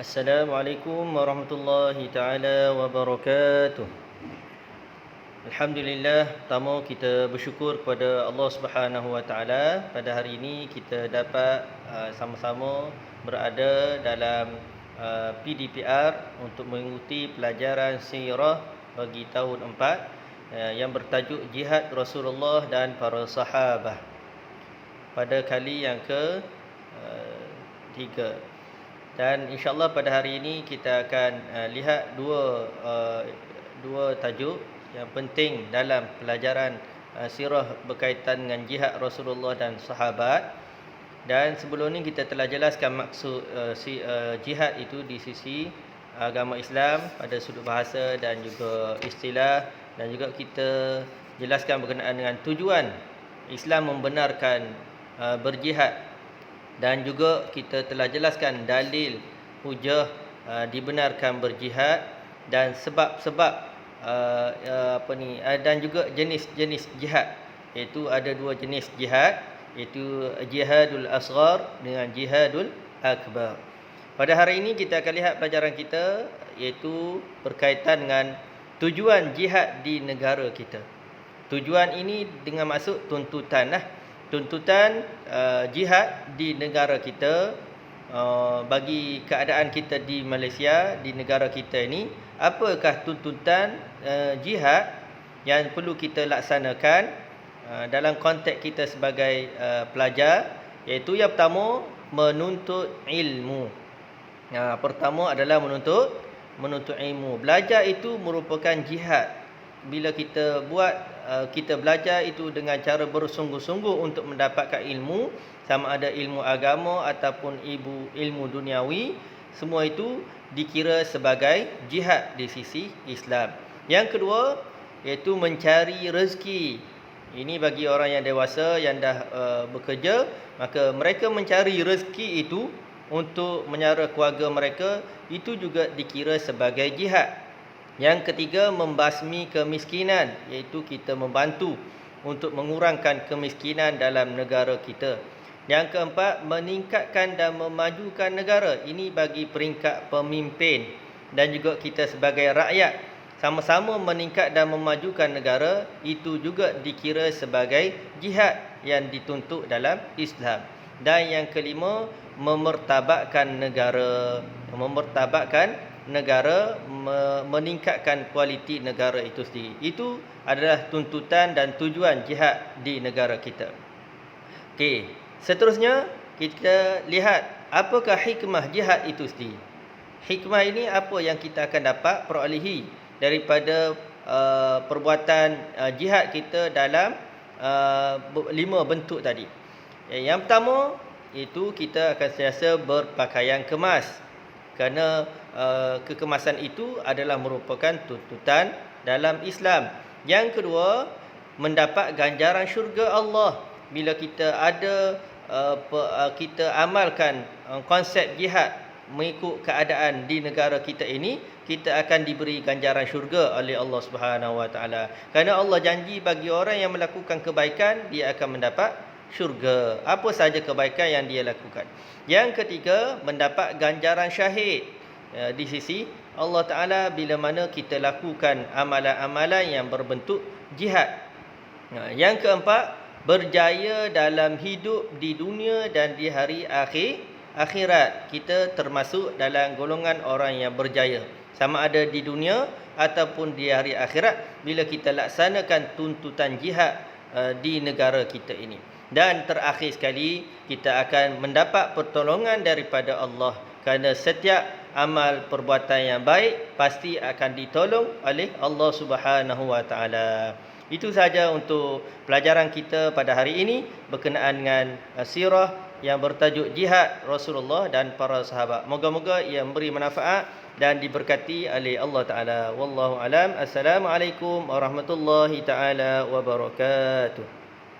Assalamualaikum warahmatullahi taala wabarakatuh. Alhamdulillah, pertama kita bersyukur kepada Allah Subhanahu wa taala pada hari ini kita dapat sama-sama berada dalam PDPR untuk mengikuti pelajaran sirah bagi tahun 4 yang bertajuk Jihad Rasulullah dan para sahabat. Pada kali yang ke 3. Dan insya-Allah pada hari ini kita akan lihat dua tajuk yang penting dalam pelajaran sirah berkaitan dengan jihad Rasulullah dan sahabat. Dan sebelum ini kita telah jelaskan maksud jihad itu di sisi agama Islam pada sudut bahasa dan juga istilah, dan juga kita jelaskan berkenaan dengan tujuan Islam membenarkan berjihad. Dan juga kita telah jelaskan dalil hujah dibenarkan berjihad dan sebab-sebab dan juga jenis-jenis jihad. Iaitu ada dua jenis jihad, iaitu jihadul asghar dengan jihadul akbar. Pada hari ini kita akan lihat pelajaran kita iaitu berkaitan dengan tujuan jihad di negara kita. Tujuan ini dengan maksud tuntutan tuntutan jihad di negara kita, bagi keadaan kita di Malaysia, di negara kita ini. Apakah tuntutan jihad yang perlu kita laksanakan dalam konteks kita sebagai pelajar? Iaitu yang pertama, menuntut ilmu. Pertama adalah menuntut ilmu. Belajar itu merupakan jihad. Bila kita kita belajar itu dengan cara bersungguh-sungguh untuk mendapatkan ilmu, sama ada ilmu agama ataupun ilmu duniawi, semua itu dikira sebagai jihad di sisi Islam. Yang kedua, iaitu mencari rezeki. Ini bagi orang yang dewasa yang dah bekerja, maka mereka mencari rezeki itu untuk menyara keluarga mereka, itu juga dikira sebagai jihad. Yang ketiga, membasmi kemiskinan, iaitu kita membantu untuk mengurangkan kemiskinan dalam negara kita. Yang keempat, meningkatkan dan memajukan negara. Ini bagi peringkat pemimpin dan juga kita sebagai rakyat. Sama-sama meningkat dan memajukan negara, itu juga dikira sebagai jihad yang dituntut dalam Islam. Dan yang kelima, memertabatkan negara. Meningkatkan kualiti negara itu sendiri. Itu adalah tuntutan dan tujuan jihad di negara kita. Okey, seterusnya kita lihat apakah hikmah jihad itu sendiri. Hikmah ini apa yang kita akan dapat perolehi daripada perbuatan jihad kita dalam 5 bentuk tadi. Yang pertama, itu kita akan sentiasa berpakaian kemas. Kerana kekemasan itu adalah merupakan tuntutan dalam Islam. Yang kedua, mendapat ganjaran syurga Allah. Bila kita kita amalkan konsep jihad mengikut keadaan di negara kita ini, kita akan diberi ganjaran syurga oleh Allah Subhanahu wa taala. Kerana Allah janji bagi orang yang melakukan kebaikan, dia akan mendapat syurga. Apa sahaja kebaikan yang dia lakukan. Yang ketiga, mendapat ganjaran syahid di sisi Allah Ta'ala bila mana kita lakukan amalan-amalan yang berbentuk jihad. Yang keempat, berjaya dalam hidup di dunia dan di hari akhirat. Kita termasuk dalam golongan orang yang berjaya, sama ada di dunia ataupun di hari akhirat, bila kita laksanakan tuntutan jihad di negara kita ini. Dan terakhir sekali, kita akan mendapat pertolongan daripada Allah. Kerana setiap amal perbuatan yang baik pasti akan ditolong oleh Allah Subhanahu wa taala. Itu sahaja untuk pelajaran kita pada hari ini berkenaan dengan sirah yang bertajuk Jihad Rasulullah dan para sahabat. Moga-moga ia memberi manfaat dan diberkati oleh Allah Taala. Wallahu alam. Assalamualaikum warahmatullahi taala wabarakatuh.